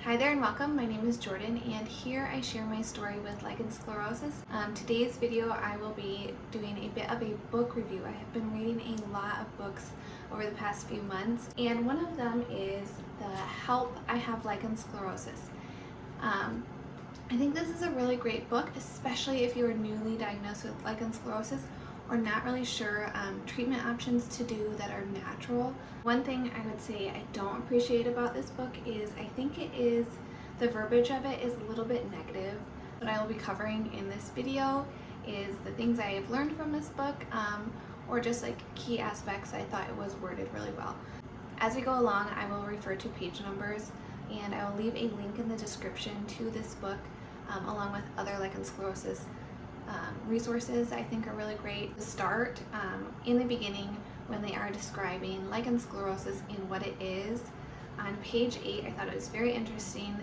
Hi there and welcome. My name is Jordan and here I share my story with lichen sclerosus. Today's video I will be doing a bit of a book review. I have been reading a lot of books over the past few months and one of them is the Help, I Have Lichen Sclerosus. I think this is a really great book, especially if you are newly diagnosed with lichen sclerosus or not really sure treatment options to do that are natural. One thing I would say I don't appreciate about this book is I think the verbiage of it is a little bit negative. What I will be covering in this video is the things I have learned from this book or just like key aspects I thought it was worded really well. As we go along, I will refer to page numbers and I will leave a link in the description to this book along with other lichen sclerosus resources I think are really great. To start, in the beginning when they are describing lichen sclerosus and what it is, on page 8 I thought it was very interesting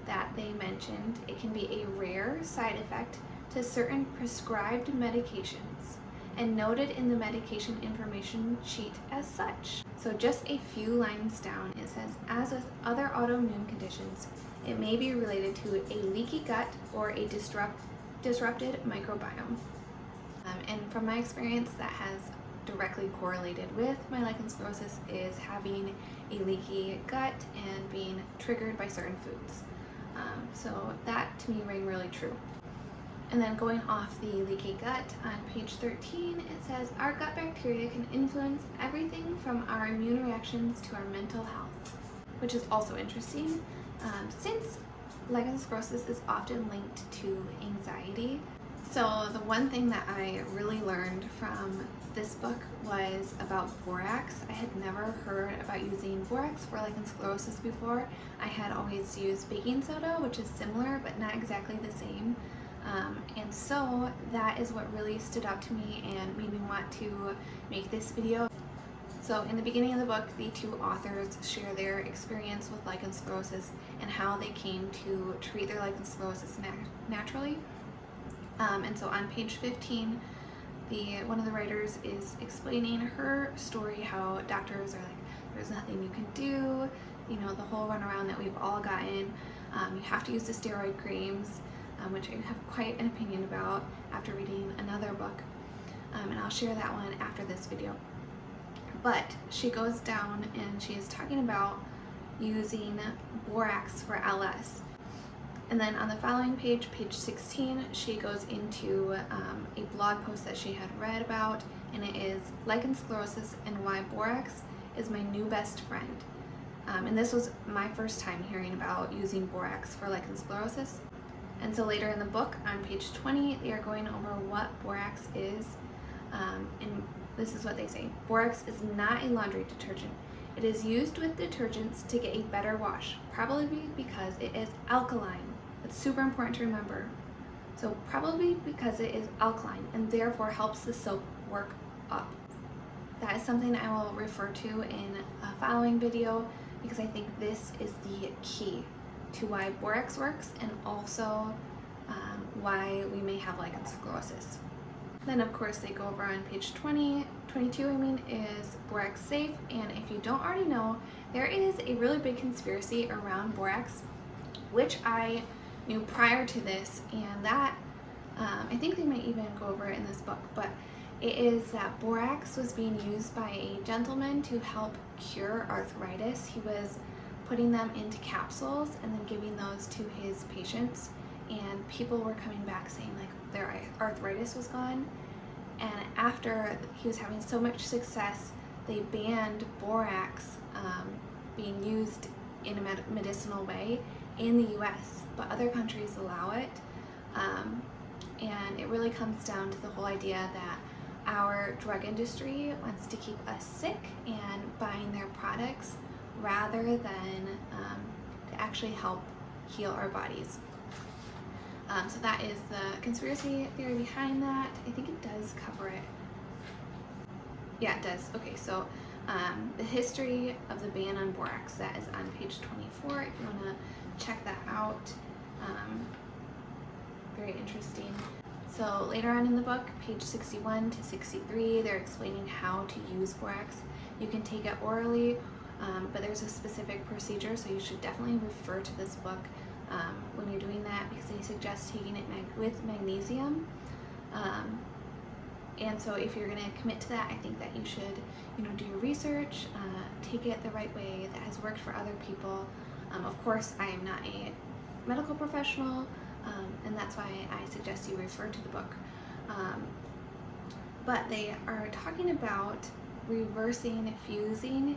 that they mentioned it can be a rare side effect to certain prescribed medications and noted in the medication information sheet as such. So just a few lines down it says, as with other autoimmune conditions, it may be related to a leaky gut or a disrupted microbiome. And from my experience, that has directly correlated with my lichen sclerosus is having a leaky gut and being triggered by certain foods. So that to me rang really true. And then going off the leaky gut, on page 13 it says, our gut bacteria can influence everything from our immune reactions to our mental health, which is also interesting since lichen sclerosus is often linked to anxiety. So the one thing that I really learned from this book was about borax. I had never heard about using borax for lichen sclerosus before. I had always used baking soda, which is similar but not exactly the same. And so that is what really stood out to me and made me want to make this video. So in the beginning of the book, the two authors share their experience with lichen sclerosus and how they came to treat their lichen sclerosus naturally. And so on page 15, one of the writers is explaining her story, how doctors are like, there's nothing you can do, you know, the whole runaround that we've all gotten. You have to use the steroid creams, which I have quite an opinion about after reading another book. And I'll share that one after this video. But she goes down and she is talking about using borax for LS. And then on the following page, page 16, she goes into a blog post that she had read about, and it is lichen sclerosus and why borax is my new best friend. And this was my first time hearing about using borax for lichen sclerosus. And so later in the book, on page 20, they are going over what borax is, and this is what they say. Borax is not a laundry detergent. It is used with detergents to get a better wash, probably because it is alkaline. It's super important to remember. So probably because it is alkaline and therefore helps the soap work up. That is something I will refer to in a following video because I think this is the key to why borax works and also why we may have lichen sclerosus. Then of course they go over on page 22 is borax safe, and if you don't already know, there is a really big conspiracy around borax, which I knew prior to this, and that I think they might even go over it in this book, but it is that borax was being used by a gentleman to help cure arthritis. He was putting them into capsules and then giving those to his patients, and people were coming back saying like their arthritis was gone. And after he was having so much success, they banned borax being used in a medicinal way in the US, but other countries allow it. And it really comes down to the whole idea that our drug industry wants to keep us sick and buying their products rather than to actually help heal our bodies. So that is the conspiracy theory behind that. I think it does cover it. Yeah, it does. Okay, so the history of the ban on borax, that is on page 24 if you want to check that out. Very interesting. So later on in the book, page 61 to 63, they're explaining how to use borax. You can take it orally but there's a specific procedure, so you should definitely refer to this book when you're doing that, because they suggest taking it with magnesium. And so if you're going to commit to that, I think that you should, do your research, take it the right way that has worked for other people. Of course, I am not a medical professional, and that's why I suggest you refer to the book. But they are talking about reversing fusing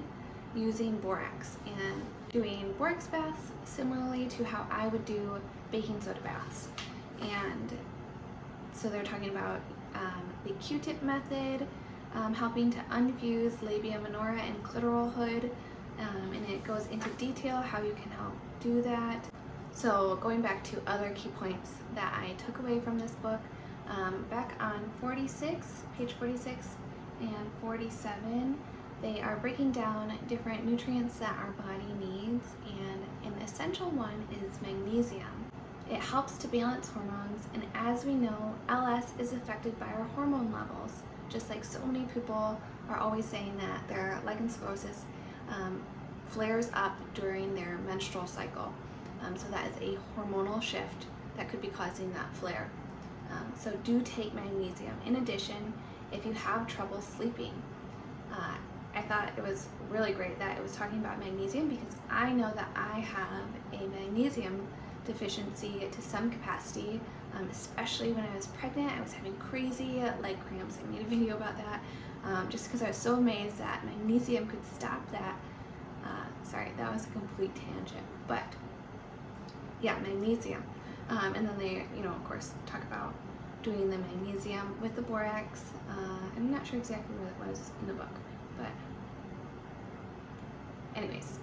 using borax and doing borax baths similarly to how I would do baking soda baths. And so they're talking about the Q-tip method, helping to unfuse labia minora and clitoral hood, and it goes into detail how you can help do that. So going back to other key points that I took away from this book, back on page 46 and 47, they are breaking down different nutrients that our body needs, and an essential one is magnesium. It helps to balance hormones, and as we know, LS is affected by our hormone levels, just like so many people are always saying that their lichen sclerosus flares up during their menstrual cycle. So that is a hormonal shift that could be causing that flare. So do take magnesium. In addition, if you have trouble sleeping, I thought it was really great that it was talking about magnesium, because I know that I have a magnesium deficiency to some capacity, especially when I was pregnant. I was having crazy leg cramps. I made a video about that, just because I was so amazed that magnesium could stop that. Sorry, that was a complete tangent, but yeah, magnesium. And then they, of course, talk about doing the magnesium with the borax. I'm not sure exactly where it was in the book, but anyways.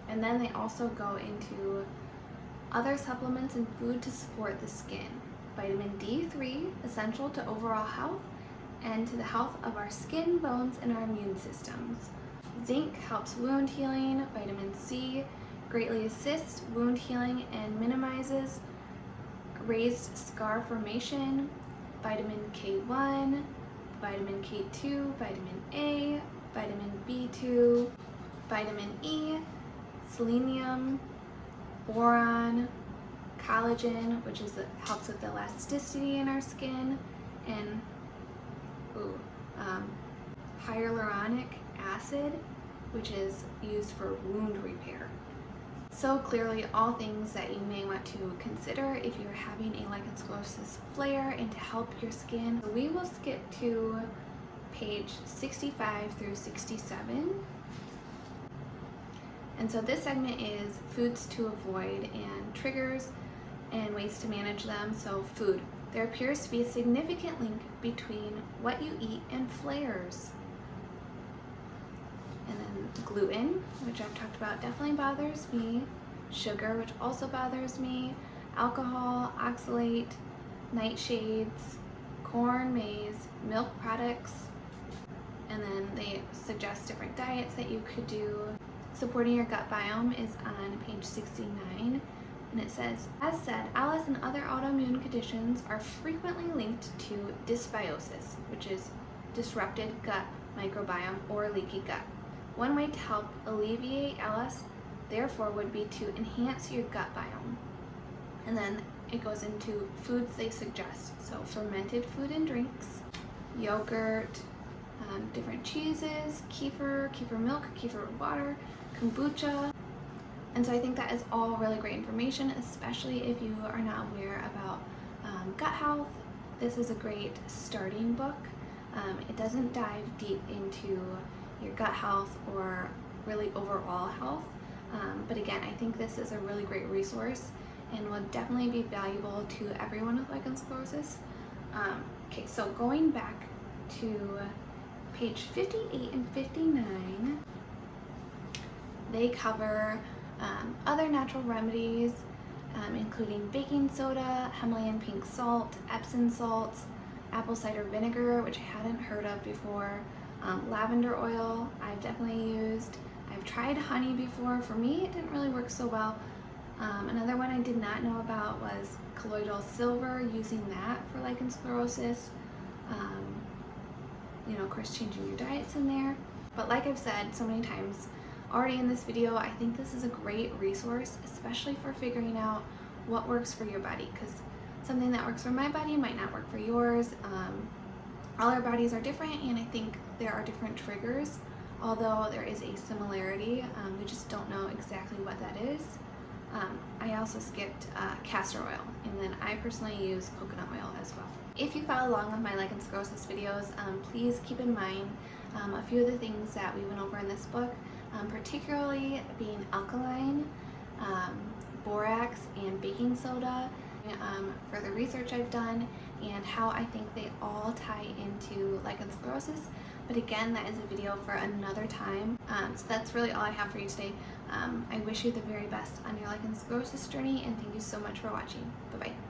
And then they also go into other supplements and food to support the skin. Vitamin D3, essential to overall health and to the health of our skin, bones, and our immune systems. Zinc helps wound healing. Vitamin C greatly assists wound healing and minimizes raised scar formation. Vitamin K1, vitamin K2, vitamin A, vitamin B2, vitamin E, selenium, boron, collagen, which helps with elasticity in our skin, and hyaluronic acid, which is used for wound repair. So clearly all things that you may want to consider if you're having a lichen sclerosus flare and to help your skin. So we will skip to page 65 through 67. And so this segment is foods to avoid and triggers and ways to manage them. So food. There appears to be a significant link between what you eat and flares. And then gluten, which I've talked about, definitely bothers me. Sugar, which also bothers me. Alcohol, oxalate, nightshades, corn, maize, milk products. And then they suggest different diets that you could do. Supporting your gut biome is on page 69, and it says, as said, ALS and other autoimmune conditions are frequently linked to dysbiosis, which is disrupted gut microbiome or leaky gut. One way to help alleviate ALS, therefore, would be to enhance your gut biome. And then it goes into foods they suggest. So fermented food and drinks, yogurt, different cheeses, kefir milk, kefir water, kombucha. And so I think that is all really great information, especially if you are not aware about gut health. This is a great starting book. It doesn't dive deep into your gut health or really overall health. But again, I think this is a really great resource and will definitely be valuable to everyone with lichen sclerosus. Okay, so going back to page 58 and 59, they cover other natural remedies, including baking soda, Himalayan pink salt, Epsom salts, apple cider vinegar, which I hadn't heard of before, lavender oil I've definitely used. I've tried honey before. For me, it didn't really work so well. Another one I did not know about was colloidal silver, using that for lichen sclerosus. Of course, changing your diets in there. But like I've said so many times already in this video, I think this is a great resource, especially for figuring out what works for your body, because something that works for my body might not work for yours. All our bodies are different, and I think there are different triggers, although there is a similarity. We just don't know exactly what that is. I also skipped castor oil, and then I personally use coconut oil as well. If you follow along with my lichen sclerosus videos, please keep in mind a few of the things that we went over in this book, particularly being alkaline, borax, and baking soda, for the research I've done and how I think they all tie into lichen sclerosus. But again, that is a video for another time. So that's really all I have for you today. I wish you the very best on your lichen sclerosus journey, and thank you so much for watching. Bye-bye.